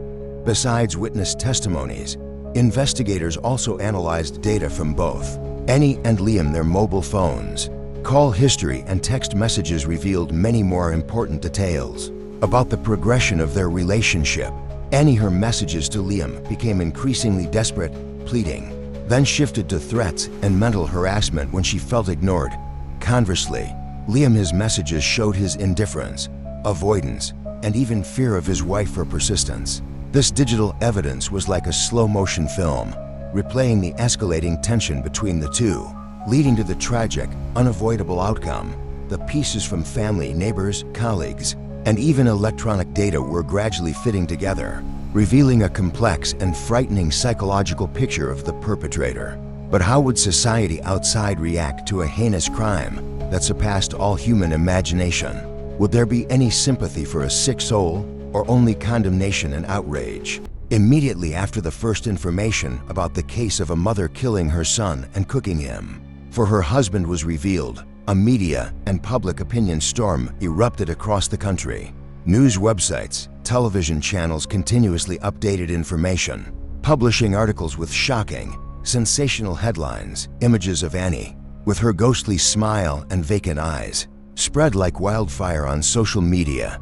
Besides witness testimonies, investigators also analyzed data from both Annie and Liam, their mobile phones. Call history and text messages revealed many more important details about the progression of their relationship. Annie, her messages to Liam became increasingly desperate, pleading, then shifted to threats and mental harassment when she felt ignored. Conversely, Liam, his messages showed his indifference, avoidance, and even fear of his wife for persistence. This digital evidence was like a slow-motion film, replaying the escalating tension between the two, leading to the tragic, unavoidable outcome. the pieces from family, neighbors, colleagues, and even electronic data were gradually fitting together, revealing a complex and frightening psychological picture of the perpetrator. But how would society outside react to a heinous crime that surpassed all human imagination? Would there be any sympathy for a sick soul, or only condemnation and outrage? Immediately after the first information about the case of a mother killing her son and cooking him for her husband was revealed, a media and public opinion storm erupted across the country. News websites, television channels continuously updated information, publishing articles with shocking, sensational headlines. Images of Annie, with her ghostly smile and vacant eyes, spread like wildfire on social media.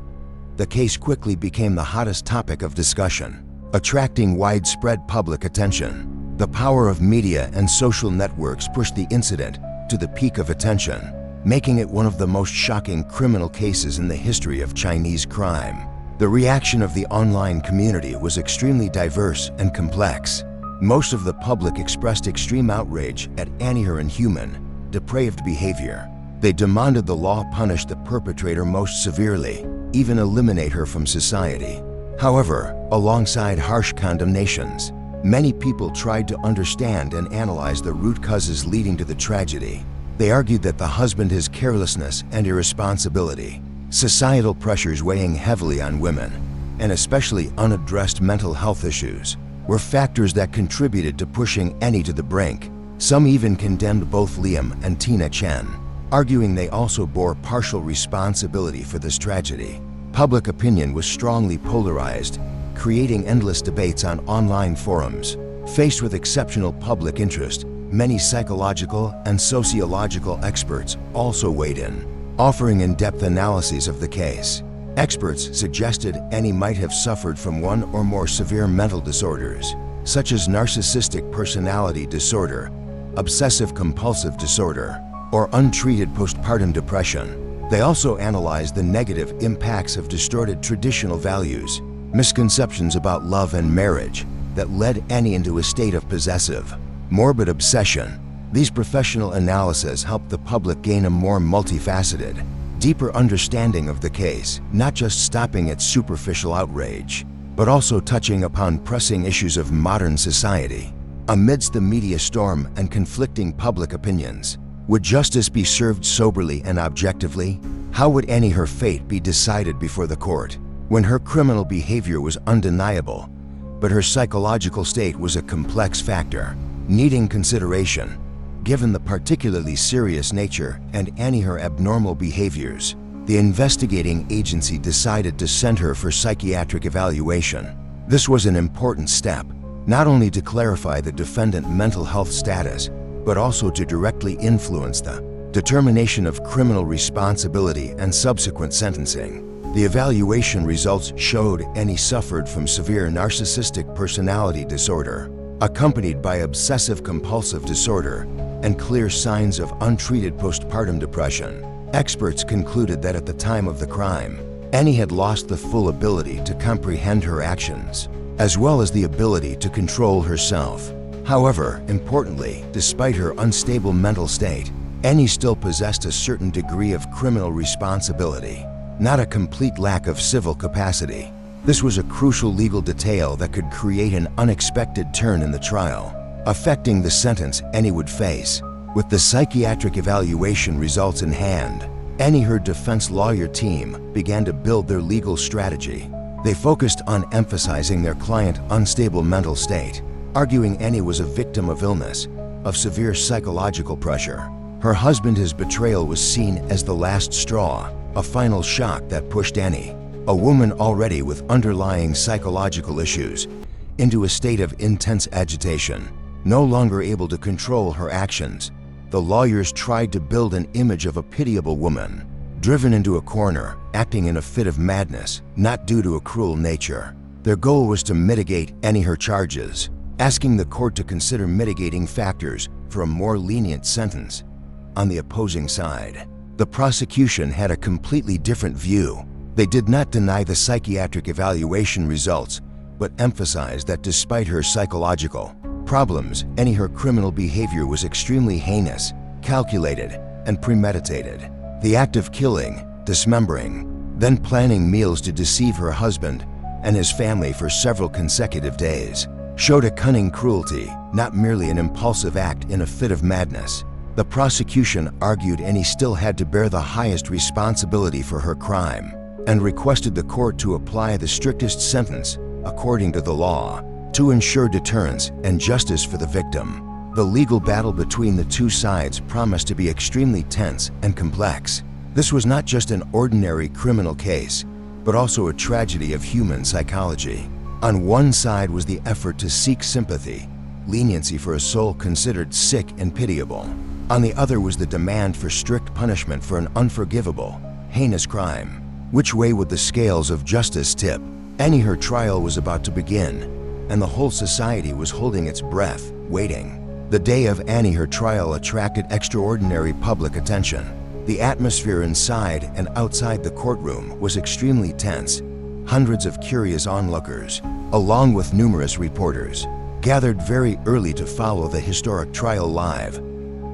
The case quickly became the hottest topic of discussion, attracting widespread public attention. The power of media and social networks pushed the incident to the peak of attention, making it one of the most shocking criminal cases in the history of Chinese crime. The reaction of the online community was extremely diverse and complex. Most of the public expressed extreme outrage at Annie's inhuman, depraved behavior. They demanded the law punish the perpetrator most severely, even eliminate her from society. However, alongside harsh condemnations, many people tried to understand and analyze the root causes leading to the tragedy. They argued that the husband's carelessness and irresponsibility, societal pressures weighing heavily on women, and especially unaddressed mental health issues, were factors that contributed to pushing Annie to the brink. Some even condemned both Liam and Tina Chen, arguing they also bore partial responsibility for this tragedy. Public opinion was strongly polarized, creating endless debates on online forums. Faced with exceptional public interest, many psychological and sociological experts also weighed in, offering in-depth analyses of the case. Experts suggested Annie might have suffered from one or more severe mental disorders, such as narcissistic personality disorder, obsessive-compulsive disorder, or untreated postpartum depression. They also analyzed the negative impacts of distorted traditional values, misconceptions about love and marriage that led Annie into a state of possessive, morbid obsession. These professional analyses helped the public gain a more multifaceted, deeper understanding of the case, not just stopping at superficial outrage, but also touching upon pressing issues of modern society. Amidst the media storm and conflicting public opinions, would justice be served soberly and objectively? How would her fate be decided before the court, when her criminal behavior was undeniable, but her psychological state was a complex factor, needing consideration? Given the particularly serious nature and her abnormal behaviors, the investigating agency decided to send her for psychiatric evaluation. This was an important step, not only to clarify the defendant's mental health status, but also to directly influence the determination of criminal responsibility and subsequent sentencing. The evaluation results showed Annie suffered from severe narcissistic personality disorder, accompanied by obsessive-compulsive disorder and clear signs of untreated postpartum depression. Experts concluded that at the time of the crime, Annie had lost the full ability to comprehend her actions, as well as the ability to control herself. However, importantly, despite her unstable mental state, Annie still possessed a certain degree of criminal responsibility, not a complete lack of civil capacity. This was a crucial legal detail that could create an unexpected turn in the trial, affecting the sentence Annie would face. With the psychiatric evaluation results in hand, her defense lawyer team began to build their legal strategy. They focused on emphasizing their client's unstable mental state, arguing Annie was a victim of illness, of severe psychological pressure. Her husband's betrayal was seen as the last straw, a final shock that pushed Annie, a woman already with underlying psychological issues, into a state of intense agitation. No longer able to control her actions, the lawyers tried to build an image of a pitiable woman, driven into a corner, acting in a fit of madness, not due to a cruel nature. Their goal was to mitigate her charges, asking the court to consider mitigating factors for a more lenient sentence. On the opposing side, the prosecution had a completely different view. They did not deny the psychiatric evaluation results, but emphasized that despite her psychological problems, her criminal behavior was extremely heinous, calculated, and premeditated. The act of killing, dismembering, then planning meals to deceive her husband and his family for several consecutive days showed a cunning cruelty, not merely an impulsive act in a fit of madness. The prosecution argued Annie still had to bear the highest responsibility for her crime and requested the court to apply the strictest sentence according to the law to ensure deterrence and justice for the victim. The legal battle between the two sides promised to be extremely tense and complex. This was not just an ordinary criminal case, but also a tragedy of human psychology. On one side was the effort to seek sympathy, leniency for a soul considered sick and pitiable. On the other was the demand for strict punishment for an unforgivable, heinous crime. Which way would the scales of justice tip? Annie, her trial was about to begin, and the whole society was holding its breath, waiting. The day of Annie, her trial attracted extraordinary public attention. The atmosphere inside and outside the courtroom was extremely tense. Hundreds of curious onlookers, along with numerous reporters, gathered very early to follow the historic trial live.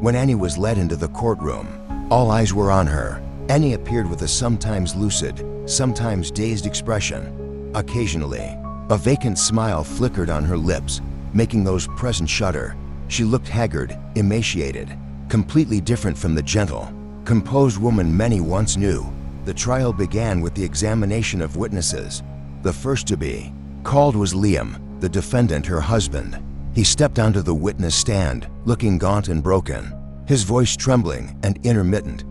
When Annie was led into the courtroom, all eyes were on her. Annie appeared with a sometimes lucid, sometimes dazed expression. Occasionally, a vacant smile flickered on her lips, making those present shudder. She looked haggard, emaciated, completely different from the gentle, composed woman many once knew. The trial began with the examination of witnesses. The first to be called was Liam, the defendant, her husband. He stepped onto the witness stand, looking gaunt and broken, his voice trembling and intermittent.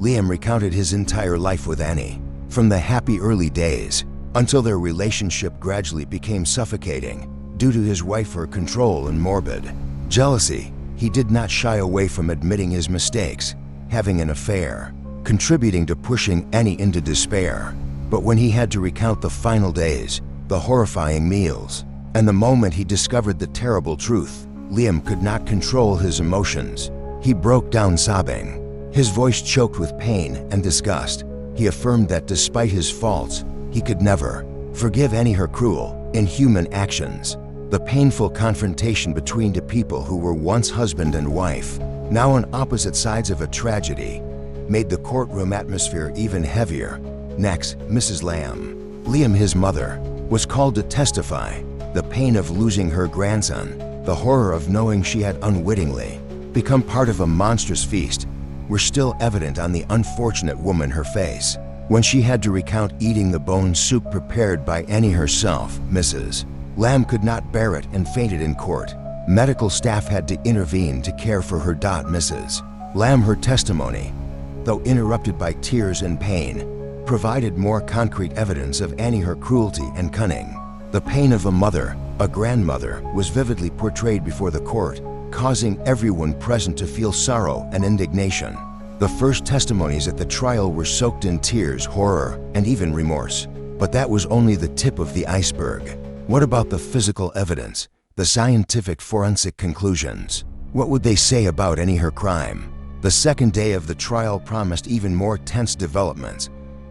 Liam recounted his entire life with Annie, from the happy early days until their relationship gradually became suffocating due to his wife, her control and morbid jealousy. He did not shy away from admitting his mistakes, having an affair, contributing to pushing Annie into despair. But when he had to recount the final days, the horrifying meals, and the moment he discovered the terrible truth, Liam could not control his emotions. He broke down sobbing, his voice choked with pain and disgust. He affirmed that despite his faults, he could never forgive Annie her cruel, inhuman actions. The painful confrontation between two people who were once husband and wife, now on opposite sides of a tragedy, made the courtroom atmosphere even heavier. Next, Mrs. Lamb, Liam, his mother, was called to testify. The pain of losing her grandson, the horror of knowing she had unwittingly become part of a monstrous feast, were still evident on the unfortunate woman, her face. When she had to recount eating the bone soup prepared by Annie herself, Mrs. Lamb could not bear it and fainted in court. Medical staff had to intervene to care for her. Mrs. Lamb, her testimony, though interrupted by tears and pain, provided more concrete evidence of Annie, her cruelty and cunning. The pain of a mother, a grandmother, was vividly portrayed before the court, causing everyone present to feel sorrow and indignation. The first testimonies at the trial were soaked in tears, horror, and even remorse. But that was only the tip of the iceberg. What about the physical evidence, the scientific forensic conclusions? What would they say about Annie, her crime? The second day of the trial promised even more tense developments.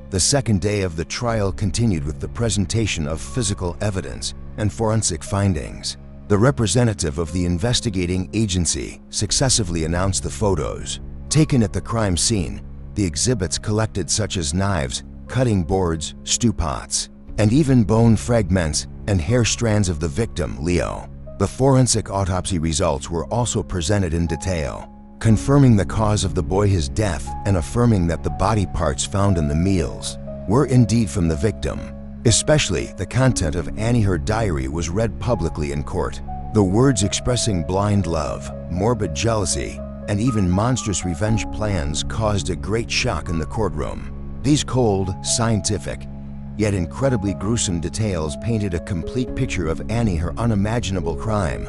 The second day of the trial continued with the presentation of physical evidence and forensic findings. The representative of the investigating agency successively announced the photos taken at the crime scene, the exhibits collected such as knives, cutting boards, stew pots, and even bone fragments and hair strands of the victim, Leo. The forensic autopsy results were also presented in detail, confirming the cause of the boy, his death, and affirming that the body parts found in the meals were indeed from the victim. Especially the content of Annie, her diary, was read publicly in court. The words expressing blind love, morbid jealousy, and even monstrous revenge plans caused a great shock in the courtroom. These cold, scientific, yet incredibly gruesome details painted a complete picture of Annie, her unimaginable crime.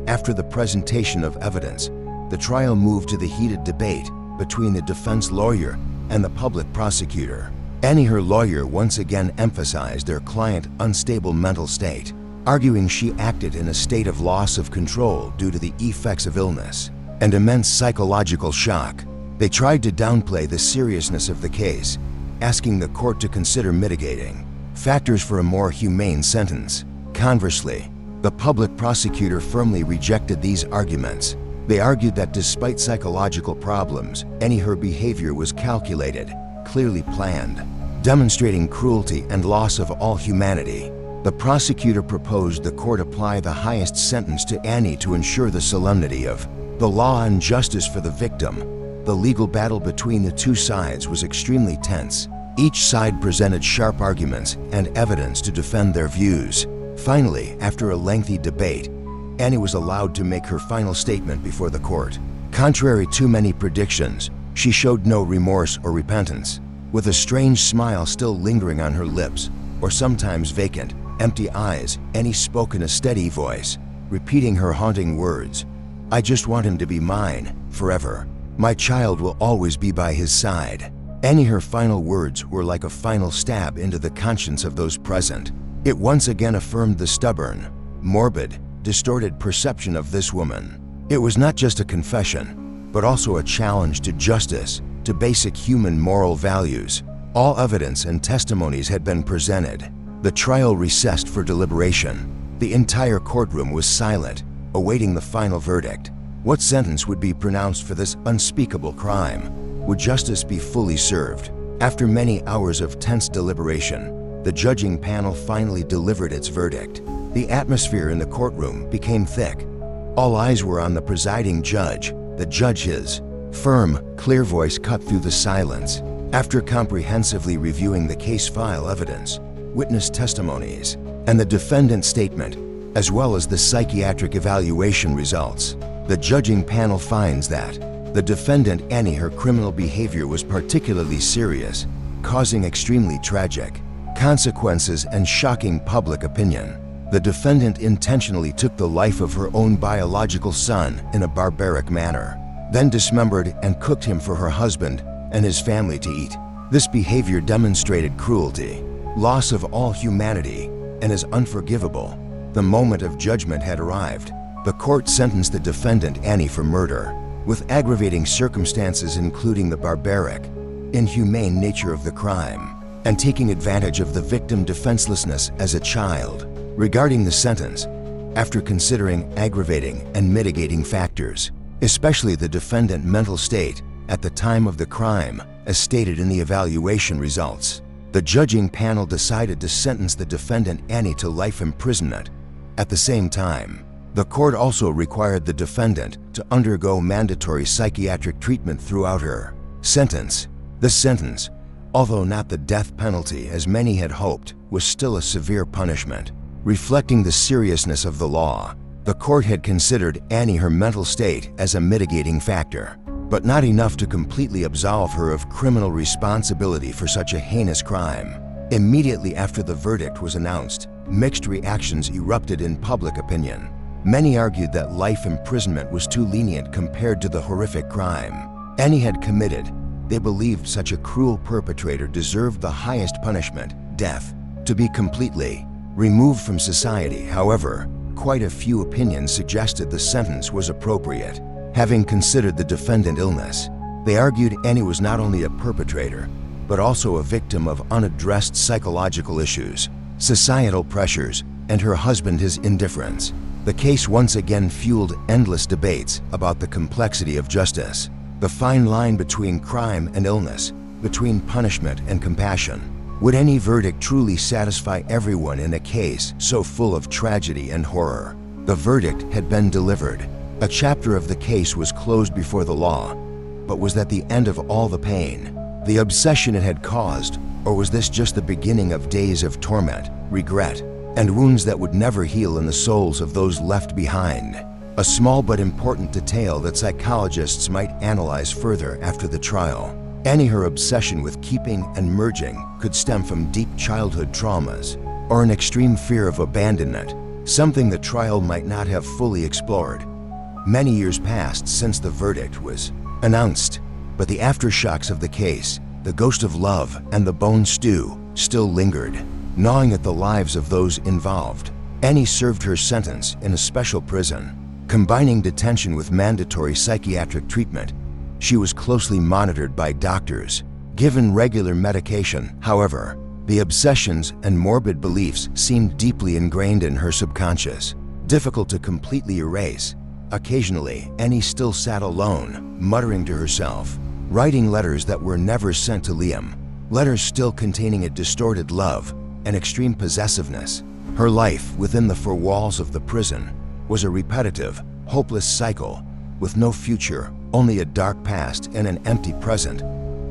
After the presentation of evidence, the trial moved to the heated debate between the defense lawyer and the public prosecutor. Annie, her lawyer, once again emphasized their client's unstable mental state, arguing she acted in a state of loss of control due to the effects of illness and immense psychological shock. They tried to downplay the seriousness of the case, asking the court to consider mitigating factors for a more humane sentence. Conversely, the public prosecutor firmly rejected these arguments, They argued that despite psychological problems, her behavior was calculated, clearly planned, demonstrating cruelty and loss of all humanity. The prosecutor proposed the court apply the highest sentence to Annie to ensure the solemnity of the law and justice for the victim. The legal battle between the two sides was extremely tense. Each side presented sharp arguments and evidence to defend their views. Finally, after a lengthy debate, Annie was allowed to make her final statement before the court. Contrary to many predictions, she showed no remorse or repentance. With a strange smile still lingering on her lips, or sometimes vacant, empty eyes, Annie spoke in a steady voice, repeating her haunting words. "I just want him to be mine, forever. My child will always be by his side." Her final words were like a final stab into the conscience of those present. It once again affirmed the stubborn, morbid, distorted perception of this woman. It was not just a confession, but also a challenge to justice, to basic human moral values. All evidence and testimonies had been presented. The trial recessed for deliberation. The entire courtroom was silent, awaiting the final verdict. What sentence would be pronounced for this unspeakable crime? Would justice be fully served? After many hours of tense deliberation, the judging panel finally delivered its verdict. The atmosphere in the courtroom became thick. All eyes were on the presiding judge. His firm, clear voice cut through the silence. After comprehensively reviewing the case file evidence, witness testimonies, and the defendant's statement, as well as the psychiatric evaluation results, the judging panel finds that the defendant Annie, her criminal behavior was particularly serious, causing extremely tragic consequences and shocking public opinion. The defendant intentionally took the life of her own biological son in a barbaric manner, then dismembered and cooked him for her husband and his family to eat. This behavior demonstrated cruelty, loss of all humanity, and is unforgivable. The moment of judgment had arrived. The court sentenced the defendant Annie for murder, with aggravating circumstances including the barbaric, inhumane nature of the crime, and taking advantage of the victim's defenselessness as a child. Regarding the sentence, after considering aggravating and mitigating factors, especially the defendant's mental state at the time of the crime, as stated in the evaluation results, the judging panel decided to sentence the defendant Annie to life imprisonment. At the same time, the court also required the defendant to undergo mandatory psychiatric treatment throughout her sentence. The sentence, although not the death penalty as many had hoped, was still a severe punishment. Reflecting the seriousness of the law, the court had considered Annie her mental state as a mitigating factor, but not enough to completely absolve her of criminal responsibility for such a heinous crime. Immediately after the verdict was announced, mixed reactions erupted in public opinion. Many argued that life imprisonment was too lenient compared to the horrific crime Annie had committed. They believed such a cruel perpetrator deserved the highest punishment, death, to be completely removed from society. However, quite a few opinions suggested the sentence was appropriate. Having considered the defendant's illness, they argued Annie was not only a perpetrator, but also a victim of unaddressed psychological issues, societal pressures, and her husband his indifference. The case once again fueled endless debates about the complexity of justice, the fine line between crime and illness, between punishment and compassion. Would any verdict truly satisfy everyone in a case so full of tragedy and horror? The verdict had been delivered. A chapter of the case was closed before the law. But was that the end of all the pain, the obsession it had caused, or was this just the beginning of days of torment, regret, and wounds that would never heal in the souls of those left behind? A small but important detail that psychologists might analyze further after the trial. Annie, her obsession with keeping and merging could stem from deep childhood traumas or an extreme fear of abandonment, something the trial might not have fully explored. Many years passed since the verdict was announced, but the aftershocks of the case, the ghost of love and the bone stew, still lingered, gnawing at the lives of those involved. Annie served her sentence in a special prison, combining detention with mandatory psychiatric treatment. She was closely monitored by doctors, given regular medication. However, the obsessions and morbid beliefs seemed deeply ingrained in her subconscious, difficult to completely erase. Occasionally, Annie still sat alone, muttering to herself, writing letters that were never sent to Liam, letters still containing a distorted love and extreme possessiveness. Her life within the four walls of the prison was a repetitive, hopeless cycle with no future, only a dark past and an empty present.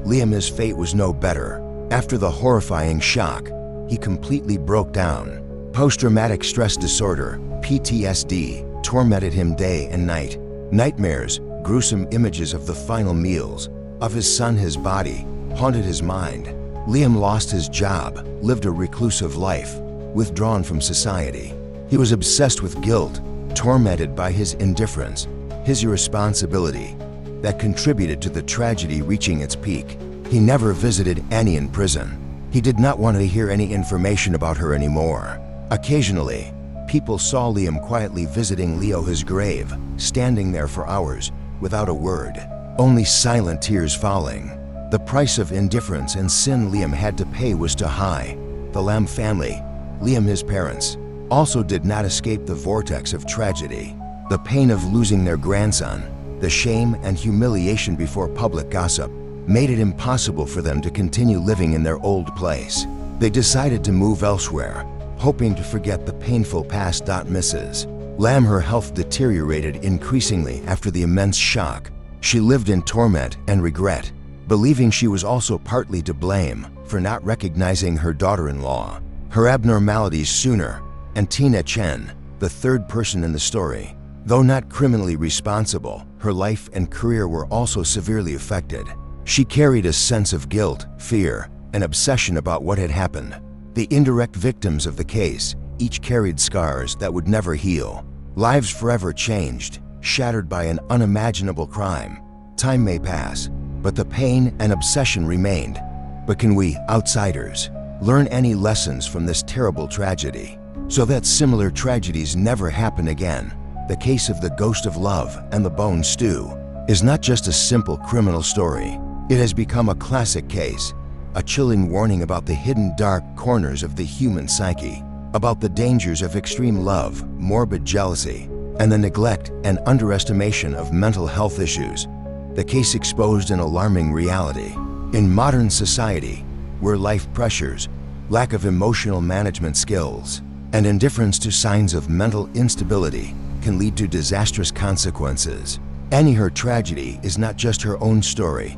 Liam's fate was no better. After the horrifying shock, he completely broke down. Post-traumatic stress disorder, PTSD, tormented him day and night. Nightmares, gruesome images of the final meals, of his son, his body, haunted his mind. Liam lost his job, lived a reclusive life, withdrawn from society. He was obsessed with guilt, tormented by his indifference, his irresponsibility, that contributed to the tragedy reaching its peak. He never visited Annie in prison. He did not want to hear any information about her anymore. Occasionally, people saw Liam quietly visiting Leo his grave, standing there for hours, without a word, only silent tears falling. The price of indifference and sin Liam had to pay was too high. The Lam family, Liam his parents, also did not escape the vortex of tragedy. The pain of losing their grandson, the shame and humiliation before public gossip, made it impossible for them to continue living in their old place. They decided to move elsewhere, hoping to forget the painful past. Mrs. Lam, her health deteriorated increasingly after the immense shock. She lived in torment and regret, believing she was also partly to blame for not recognizing her daughter-in-law, her abnormalities sooner. And Tina Chen, the third person in the story, though not criminally responsible, her life and career were also severely affected. She carried a sense of guilt, fear, and obsession about what had happened. The indirect victims of the case each carried scars that would never heal, lives forever changed, shattered by an unimaginable crime. Time may pass, but the pain and obsession remained. But can we, outsiders, learn any lessons from this terrible tragedy, so that similar tragedies never happen again? The case of the Ghost of Love and the Bone Stew is not just a simple criminal story. It has become a classic case, a chilling warning about the hidden dark corners of the human psyche, about the dangers of extreme love, morbid jealousy, and the neglect and underestimation of mental health issues. The case exposed an alarming reality. In modern society, where life pressures, lack of emotional management skills, and indifference to signs of mental instability can lead to disastrous consequences. Annie, her tragedy is not just her own story,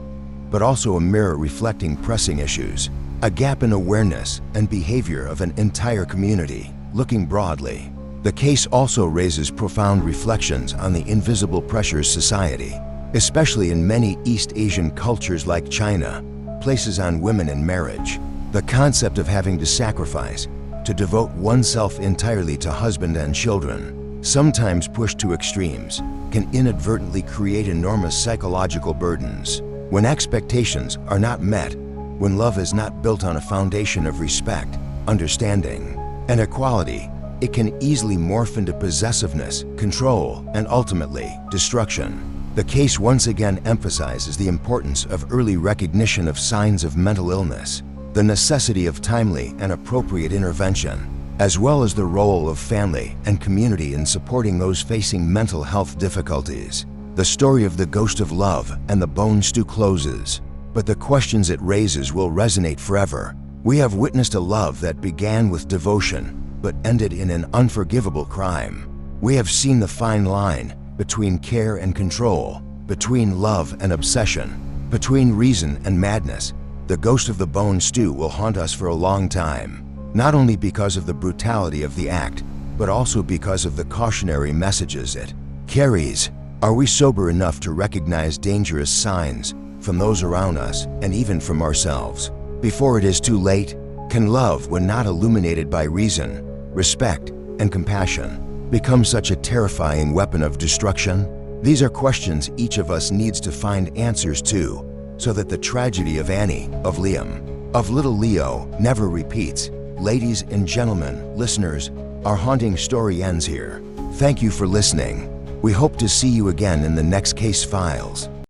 but also a mirror reflecting pressing issues, a gap in awareness and behavior of an entire community. Looking broadly, the case also raises profound reflections on the invisible pressures society, especially in many East Asian cultures like China, places on women in marriage. The concept of having to sacrifice, to devote oneself entirely to husband and children, sometimes pushed to extremes, can inadvertently create enormous psychological burdens. When expectations are not met, when love is not built on a foundation of respect, understanding, and equality, it can easily morph into possessiveness, control, and ultimately, destruction. The case once again emphasizes the importance of early recognition of signs of mental illness, the necessity of timely and appropriate intervention, as well as the role of family and community in supporting those facing mental health difficulties. The story of the Ghost of Love and the Bone Stew closes, but the questions it raises will resonate forever. We have witnessed a love that began with devotion, but ended in an unforgivable crime. We have seen the fine line between care and control, between love and obsession, between reason and madness. The Ghost of the Bone Stew will haunt us for a long time, not only because of the brutality of the act, but also because of the cautionary messages it carries. Are we sober enough to recognize dangerous signs from those around us and even from ourselves before it is too late? Can love, when not illuminated by reason, respect, and compassion, become such a terrifying weapon of destruction? These are questions each of us needs to find answers to, so that the tragedy of Annie, of Liam, of little Leo never repeats. Ladies and gentlemen, listeners, our haunting story ends here. Thank you for listening. We hope to see you again in the next Case Files.